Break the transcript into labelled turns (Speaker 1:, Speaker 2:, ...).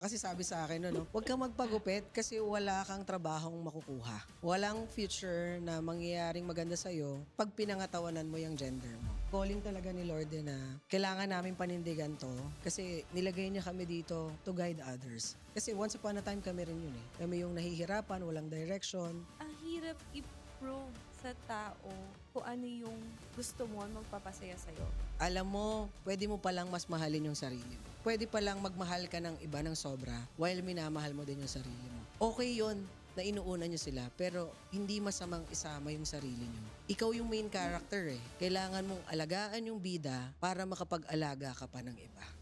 Speaker 1: Kasi sabi sa akin, ano, huwag kang magpagupit kasi wala kang trabahong makukuha. Walang future na mangyayaring maganda sa'yo pag pinangatawanan mo yung gender mo. Calling talaga ni Lord din na kailangan namin panindigan to kasi nilagay niya kami dito to guide others. Kasi once upon a time kami rin yun eh. Kami yung nahihirapan, walang direction.
Speaker 2: Ang hirap i-prove sa tao kung ano yung gusto mo magpapasaya sa'yo.
Speaker 1: Alam mo, pwede mo palang mas mahalin yung sarili mo. Pwede palang magmahal ka ng iba ng sobra while minamahal mo din yung sarili mo. Okay yun na inuuna nyo sila pero hindi masamang isama yung sarili nyo. Ikaw yung main character eh. Kailangan mong alagaan yung bida para makapag-alaga ka pa ng iba.